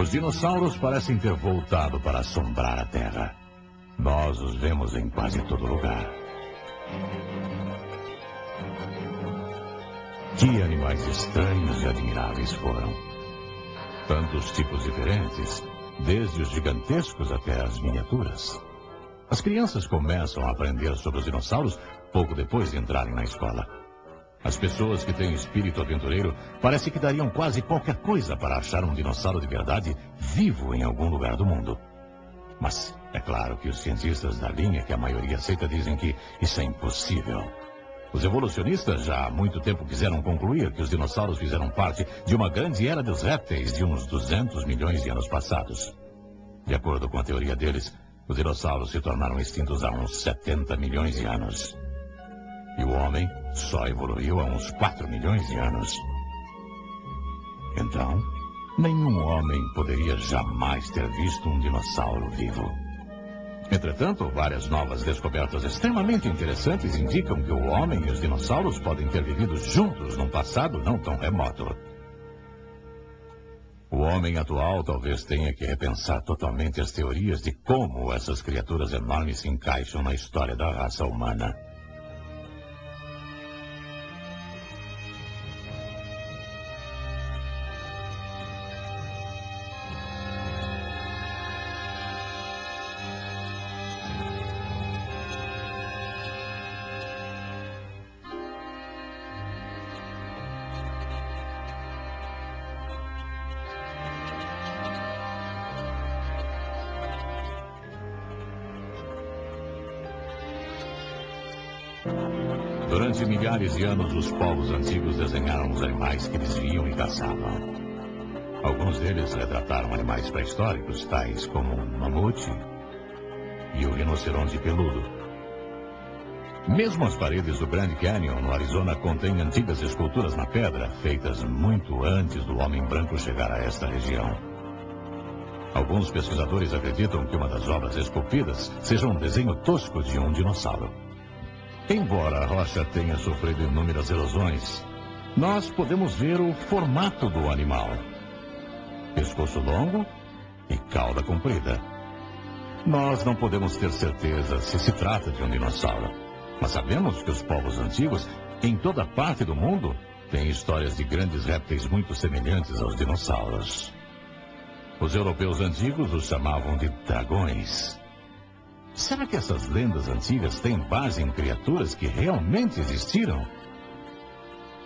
Os dinossauros parecem ter voltado para assombrar a Terra. Nós os vemos em quase todo lugar. Que animais estranhos e admiráveis foram. Tantos tipos diferentes, desde os gigantescos até as miniaturas. As crianças começam a aprender sobre os dinossauros pouco depois de entrarem na escola. As pessoas que têm espírito aventureiro parece que dariam quase qualquer coisa para achar um dinossauro de verdade vivo em algum lugar do mundo. Mas é claro que os cientistas da linha que a maioria aceita dizem que isso é impossível. Os evolucionistas já há muito tempo quiseram concluir que os dinossauros fizeram parte de uma grande era dos répteis de uns 200 milhões de anos passados. De acordo com a teoria deles, os dinossauros se tornaram extintos há uns 70 milhões de anos. E o homem só evoluiu há uns 4 milhões de anos. Então, nenhum homem poderia jamais ter visto um dinossauro vivo. Entretanto, várias novas descobertas extremamente interessantes indicam que o homem e os dinossauros podem ter vivido juntos num passado não tão remoto. O homem atual talvez tenha que repensar totalmente as teorias de como essas criaturas enormes se encaixam na história da raça humana. Durante milhares de anos, os povos antigos desenharam os animais que eles viam e caçavam. Alguns deles retrataram animais pré-históricos, tais como o mamute e o rinoceronte peludo. Mesmo as paredes do Grand Canyon, no Arizona, contêm antigas esculturas na pedra, feitas muito antes do homem branco chegar a esta região. Alguns pesquisadores acreditam que uma das obras esculpidas seja um desenho tosco de um dinossauro. Embora a rocha tenha sofrido inúmeras erosões, nós podemos ver o formato do animal. Pescoço longo e cauda comprida. Nós não podemos ter certeza se se trata de um dinossauro, mas sabemos que os povos antigos, em toda parte do mundo, têm histórias de grandes répteis muito semelhantes aos dinossauros. Os europeus antigos os chamavam de dragões. Será que essas lendas antigas têm base em criaturas que realmente existiram?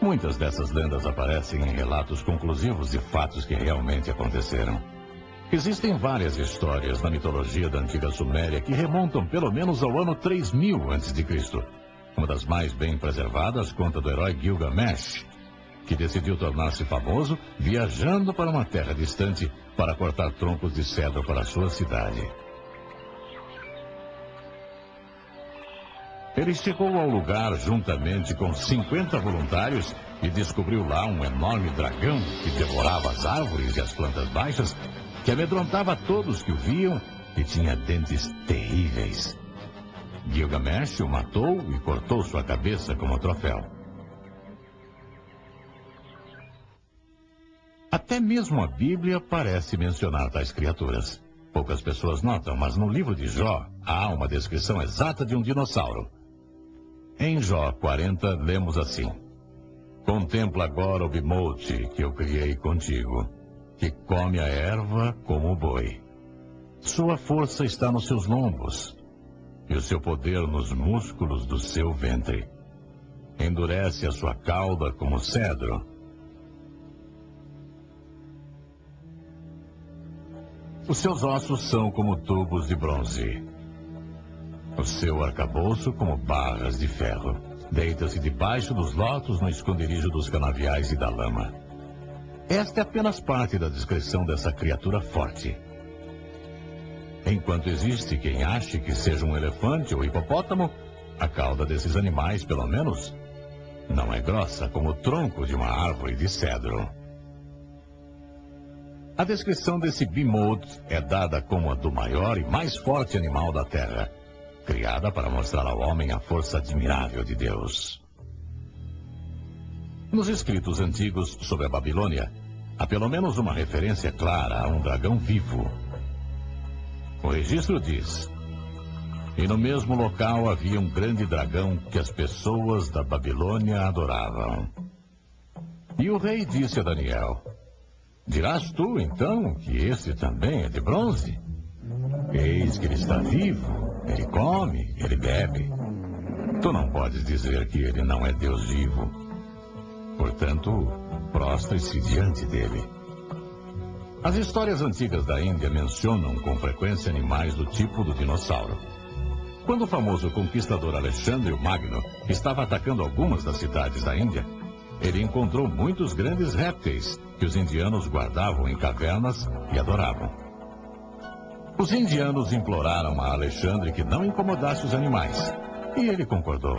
Muitas dessas lendas aparecem em relatos conclusivos de fatos que realmente aconteceram. Existem várias histórias na mitologia da antiga Suméria que remontam pelo menos ao ano 3000 a.C. Uma das mais bem preservadas conta do herói Gilgamesh, que decidiu tornar-se famoso viajando para uma terra distante para cortar troncos de cedro para sua cidade. Ele chegou ao lugar juntamente com 50 voluntários e descobriu lá um enorme dragão que devorava as árvores e as plantas baixas, que amedrontava todos que o viam e tinha dentes terríveis. Gilgamesh o matou e cortou sua cabeça como troféu. Até mesmo a Bíblia parece mencionar tais criaturas. Poucas pessoas notam, mas no livro de Jó há uma descrição exata de um dinossauro. Em Jó 40, lemos assim: Contempla agora o bimote que eu criei contigo, que come a erva como o boi. Sua força está nos seus lombos, e o seu poder nos músculos do seu ventre. Endurece a sua cauda como cedro. Os seus ossos são como tubos de bronze. O seu arcabouço como barras de ferro. Deita-se debaixo dos lotos no esconderijo dos canaviais e da lama. Esta é apenas parte da descrição dessa criatura forte. Enquanto existe quem ache que seja um elefante ou hipopótamo, a cauda desses animais, pelo menos, não é grossa como o tronco de uma árvore de cedro. A descrição desse bimode é dada como a do maior e mais forte animal da Terra, criada para mostrar ao homem a força admirável de Deus. Nos escritos antigos sobre a Babilônia, há pelo menos uma referência clara a um dragão vivo. O registro diz: e no mesmo local havia um grande dragão que as pessoas da Babilônia adoravam. E o rei disse a Daniel: dirás tu, então, que este também é de bronze? Eis que ele está vivo, ele come, ele bebe. Tu não podes dizer que ele não é Deus vivo. Portanto, prostre-se diante dele. As histórias antigas da Índia mencionam com frequência animais do tipo do dinossauro. Quando o famoso conquistador Alexandre o Magno estava atacando algumas das cidades da Índia, ele encontrou muitos grandes répteis que os indianos guardavam em cavernas e adoravam. Os indianos imploraram a Alexandre que não incomodasse os animais, e ele concordou.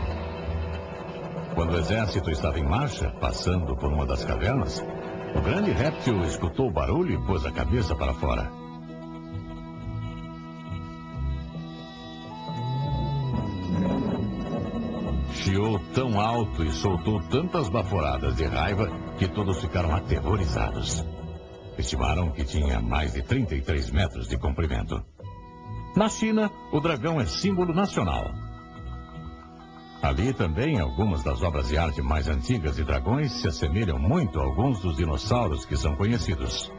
Quando o exército estava em marcha, passando por uma das cavernas, o grande réptil escutou o barulho e pôs a cabeça para fora. Chiou tão alto e soltou tantas baforadas de raiva que todos ficaram aterrorizados. Estimaram que tinha mais de 33 metros de comprimento. Na China, o dragão é símbolo nacional. Ali também, algumas das obras de arte mais antigas de dragões se assemelham muito a alguns dos dinossauros que são conhecidos.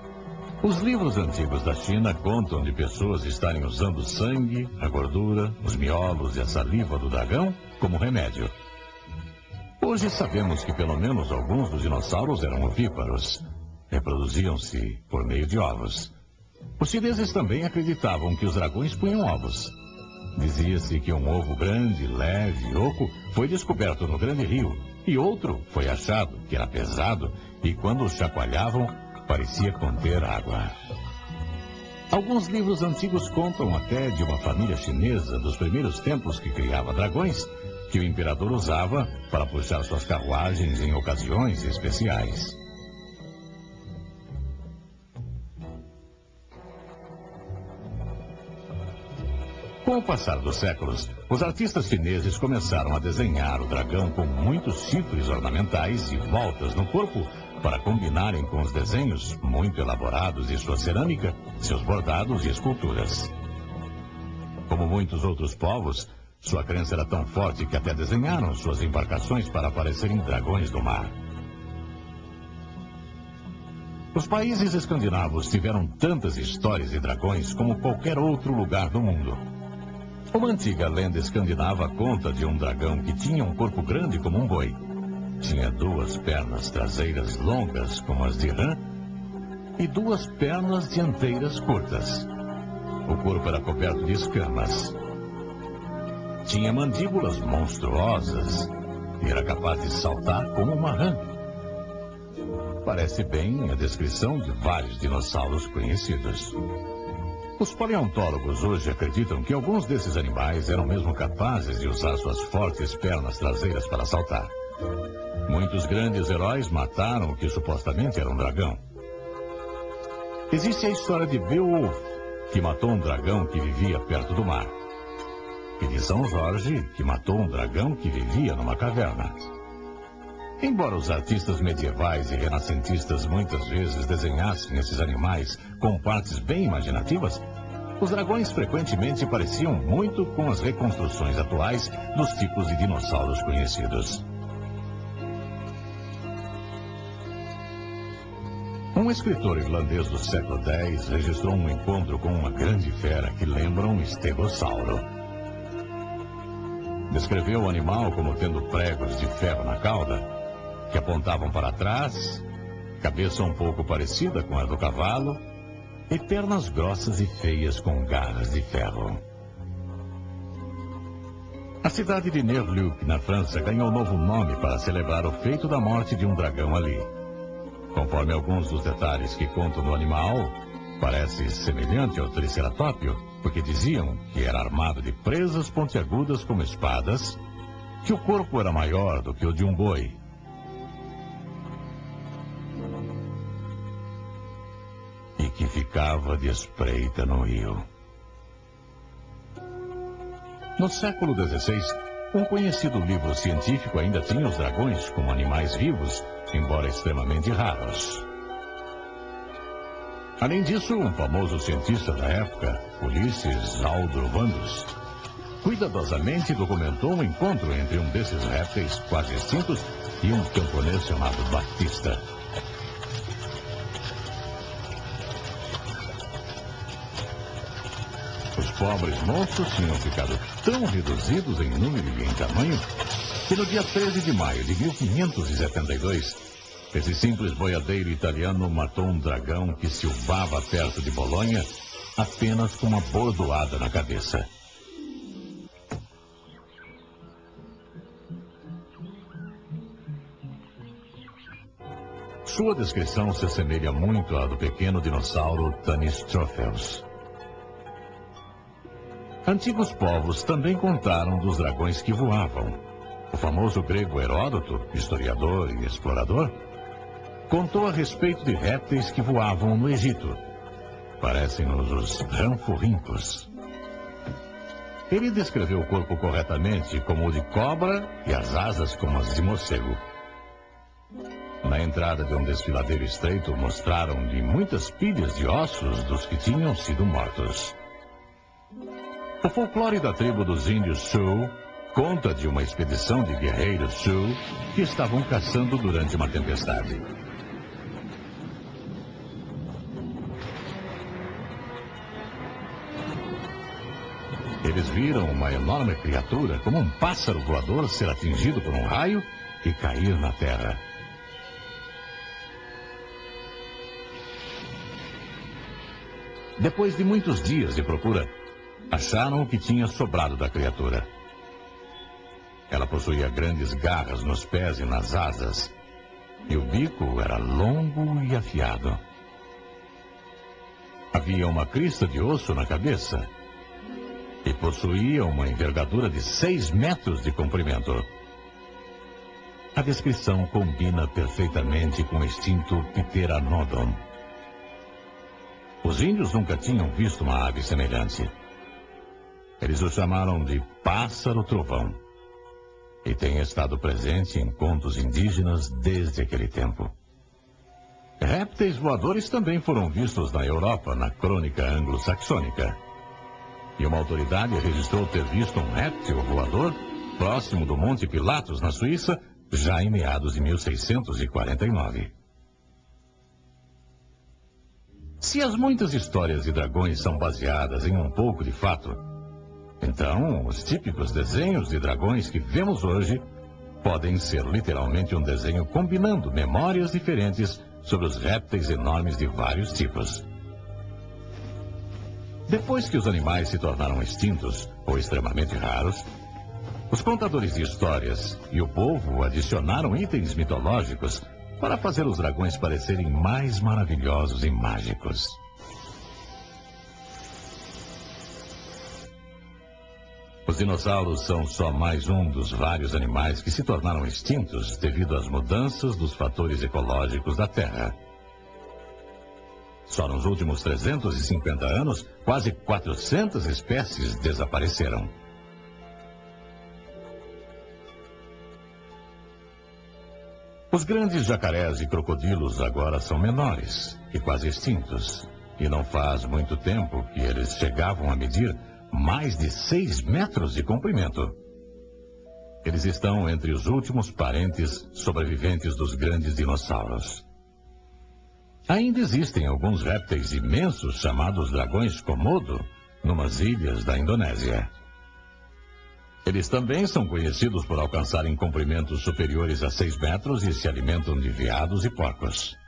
Os livros antigos da China contam de pessoas estarem usando o sangue, a gordura, os miolos e a saliva do dragão como remédio. Hoje sabemos que pelo menos alguns dos dinossauros eram ovíparos. Reproduziam-se por meio de ovos. Os chineses também acreditavam que os dragões punham ovos. Dizia-se que um ovo grande, leve e oco foi descoberto no Grande Rio, e outro foi achado, que era pesado, e quando o chacoalhavam, parecia conter água. Alguns livros antigos contam até de uma família chinesa dos primeiros tempos que criava dragões, que o imperador usava para puxar suas carruagens em ocasiões especiais. Com o passar dos séculos, os artistas chineses começaram a desenhar o dragão com muitos chifres ornamentais e voltas no corpo para combinarem com os desenhos muito elaborados de sua cerâmica, seus bordados e esculturas. Como muitos outros povos, sua crença era tão forte que até desenharam suas embarcações para parecerem dragões do mar. Os países escandinavos tiveram tantas histórias de dragões como qualquer outro lugar do mundo. Uma antiga lenda escandinava conta de um dragão que tinha um corpo grande como um boi. Tinha 2 pernas traseiras longas como as de rã e 2 pernas dianteiras curtas. O corpo era coberto de escamas. Tinha mandíbulas monstruosas e era capaz de saltar como uma rã. Parece bem a descrição de vários dinossauros conhecidos. Os paleontólogos hoje acreditam que alguns desses animais eram mesmo capazes de usar suas fortes pernas traseiras para saltar. Muitos grandes heróis mataram o que supostamente era um dragão. Existe a história de Beowulf, que matou um dragão que vivia perto do mar. E de São Jorge, que matou um dragão que vivia numa caverna. Embora os artistas medievais e renascentistas muitas vezes desenhassem esses animais com partes bem imaginativas, os dragões frequentemente pareciam muito com as reconstruções atuais dos tipos de dinossauros conhecidos. Um escritor irlandês do século X registrou um encontro com uma grande fera que lembra um estegossauro. Descreveu o animal como tendo pregos de ferro na cauda, que apontavam para trás, cabeça um pouco parecida com a do cavalo, e pernas grossas e feias com garras de ferro. A cidade de Nerluc, na França, ganhou novo nome para celebrar o feito da morte de um dragão ali. Conforme alguns dos detalhes que contam do animal, parece semelhante ao Triceratópio, porque diziam que era armado de presas pontiagudas como espadas, que o corpo era maior do que o de um boi, e que ficava de espreita no rio. No século XVI, um conhecido livro científico ainda tinha os dragões como animais vivos, embora extremamente raros. Além disso, um famoso cientista da época, Ulisses Aldrovandus, cuidadosamente documentou um encontro entre um desses répteis quase extintos e um camponês chamado Batista. Os pobres monstros tinham ficado tão reduzidos em número e em tamanho que no dia 13 de maio de 1572, esse simples boiadeiro italiano matou um dragão que silvava perto de Bolonha apenas com uma bordoada na cabeça. Sua descrição se assemelha muito à do pequeno dinossauro Tanystropheus. Antigos povos também contaram dos dragões que voavam. O famoso grego Heródoto, historiador e explorador, contou a respeito de répteis que voavam no Egito. Parecem-nos os ranforrincos. Ele descreveu o corpo corretamente como o de cobra e as asas como as de morcego. Na entrada de um desfiladeiro estreito, mostraram-lhe muitas pilhas de ossos dos que tinham sido mortos. O folclore da tribo dos índios Sioux conta de uma expedição de guerreiros Sioux que estavam caçando durante uma tempestade. Eles viram uma enorme criatura, como um pássaro voador, ser atingido por um raio e cair na terra. Depois de muitos dias de procura, acharam o que tinha sobrado da criatura. Ela possuía grandes garras nos pés e nas asas, e o bico era longo e afiado. Havia uma crista de osso na cabeça e possuía uma envergadura de 6 metros de comprimento. A descrição combina perfeitamente com o extinto Pteranodon. Os índios nunca tinham visto uma ave semelhante. Eles o chamaram de pássaro-trovão e tem estado presente em contos indígenas desde aquele tempo. Répteis voadores também foram vistos na Europa, na crônica anglo-saxônica. E uma autoridade registrou ter visto um réptil voador próximo do Monte Pilatos, na Suíça, já em meados de 1649. Se as muitas histórias de dragões são baseadas em um pouco de fato, então os típicos desenhos de dragões que vemos hoje podem ser literalmente um desenho combinando memórias diferentes sobre os répteis enormes de vários tipos. Depois que os animais se tornaram extintos ou extremamente raros, os contadores de histórias e o povo adicionaram itens mitológicos para fazer os dragões parecerem mais maravilhosos e mágicos. Os dinossauros são só mais um dos vários animais que se tornaram extintos devido às mudanças dos fatores ecológicos da Terra. Só nos últimos 350 anos, quase 400 espécies desapareceram. Os grandes jacarés e crocodilos agora são menores e quase extintos. E não faz muito tempo que eles chegavam a medir mais de 6 metros de comprimento. Eles estão entre os últimos parentes sobreviventes dos grandes dinossauros. Ainda existem alguns répteis imensos chamados dragões Komodo, numas ilhas da Indonésia. Eles também são conhecidos por alcançarem comprimentos superiores a 6 metros e se alimentam de veados e porcos.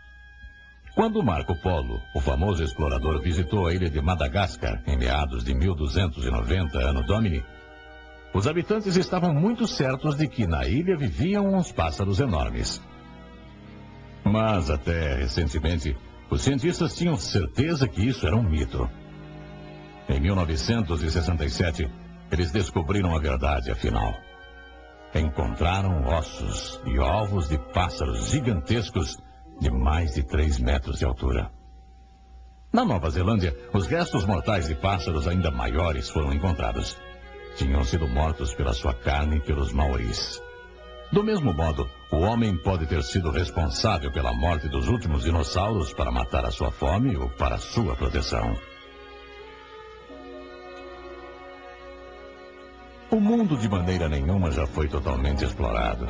Quando Marco Polo, o famoso explorador, visitou a ilha de Madagascar em meados de 1290 Anno Domini, os habitantes estavam muito certos de que na ilha viviam uns pássaros enormes. Mas até recentemente, os cientistas tinham certeza que isso era um mito. Em 1967, eles descobriram a verdade, afinal. Encontraram ossos e ovos de pássaros gigantescos de mais de 3 metros de altura. Na Nova Zelândia, os restos mortais de pássaros ainda maiores foram encontrados. Tinham sido mortos pela sua carne pelos maoris. Do mesmo modo, o homem pode ter sido responsável pela morte dos últimos dinossauros para matar a sua fome ou para sua proteção. O mundo de maneira nenhuma já foi totalmente explorado.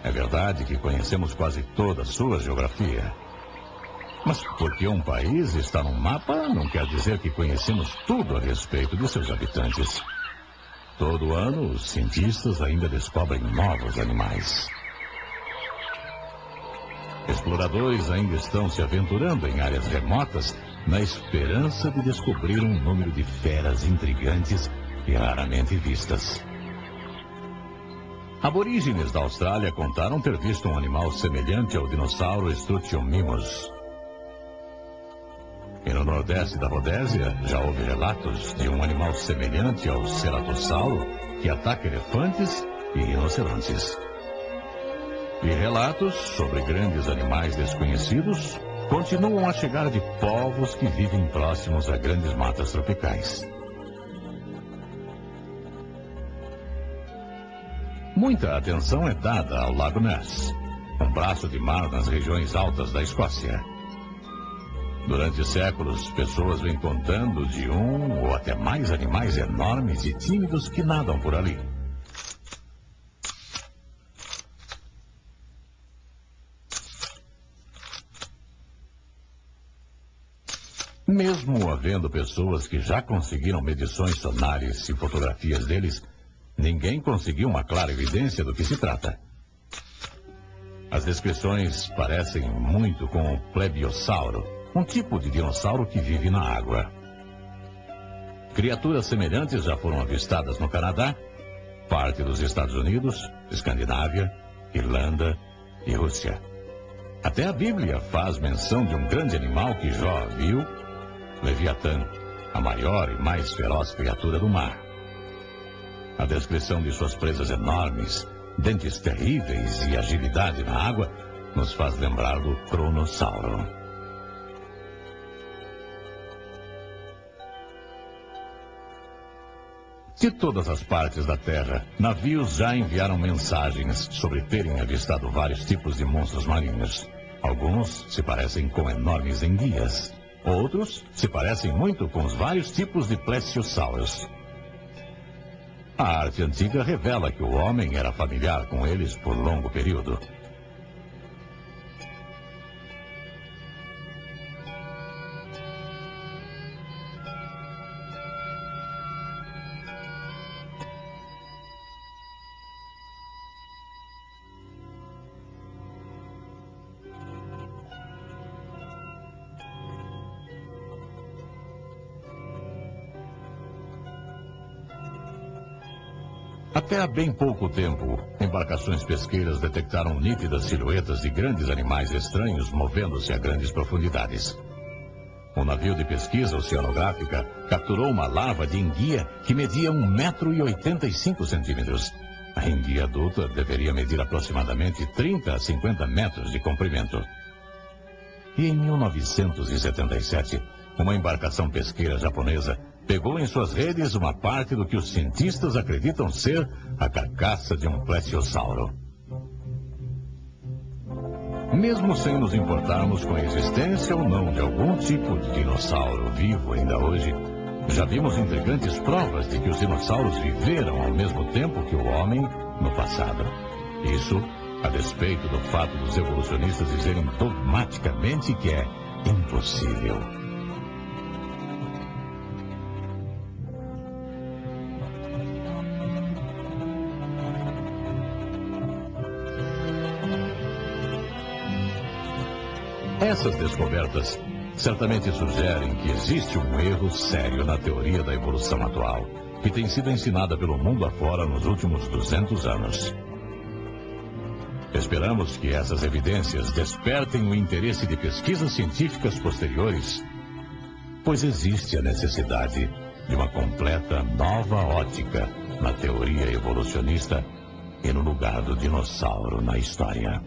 É verdade que conhecemos quase toda a sua geografia. Mas porque um país está num mapa, não quer dizer que conhecemos tudo a respeito de seus habitantes. Todo ano, os cientistas ainda descobrem novos animais. Exploradores ainda estão se aventurando em áreas remotas na esperança de descobrir um número de feras intrigantes e raramente vistas. Aborígenes da Austrália contaram ter visto um animal semelhante ao dinossauro Struthiomimus. E no nordeste da Rodésia, já houve relatos de um animal semelhante ao ceratossauro que ataca elefantes e rinocerontes. E relatos sobre grandes animais desconhecidos continuam a chegar de povos que vivem próximos a grandes matas tropicais. Muita atenção é dada ao Lago Ness, um braço de mar nas regiões altas da Escócia. Durante séculos, pessoas vêm contando de um ou até mais animais enormes e tímidos que nadam por ali. Mesmo havendo pessoas que já conseguiram medições sonares e fotografias deles, ninguém conseguiu uma clara evidência do que se trata. As descrições parecem muito com o plebiossauro, um tipo de dinossauro que vive na água. Criaturas semelhantes já foram avistadas no Canadá, parte dos Estados Unidos, Escandinávia, Irlanda e Rússia. Até a Bíblia faz menção de um grande animal que Jó viu, Leviatã, a maior e mais feroz criatura do mar. A descrição de suas presas enormes, dentes terríveis e agilidade na água nos faz lembrar do Cronossauro. De todas as partes da Terra, navios já enviaram mensagens sobre terem avistado vários tipos de monstros marinhos. Alguns se parecem com enormes enguias. Outros se parecem muito com os vários tipos de plesiosauros. A arte antiga revela que o homem era familiar com eles por longo período. Até há bem pouco tempo, embarcações pesqueiras detectaram nítidas silhuetas de grandes animais estranhos movendo-se a grandes profundidades. Um navio de pesquisa oceanográfica capturou uma larva de enguia que media 1,85 m. A enguia adulta deveria medir aproximadamente 30 a 50 metros de comprimento. E em 1977, uma embarcação pesqueira japonesa pegou em suas redes uma parte do que os cientistas acreditam ser a carcaça de um plesiosauro. Mesmo sem nos importarmos com a existência ou não de algum tipo de dinossauro vivo ainda hoje, já vimos intrigantes provas de que os dinossauros viveram ao mesmo tempo que o homem no passado. Isso a despeito do fato dos evolucionistas dizerem dogmaticamente que é impossível. Essas descobertas certamente sugerem que existe um erro sério na teoria da evolução atual, que tem sido ensinada pelo mundo afora nos últimos 200 anos. Esperamos que essas evidências despertem o interesse de pesquisas científicas posteriores, pois existe a necessidade de uma completa nova ótica na teoria evolucionista e no lugar do dinossauro na história.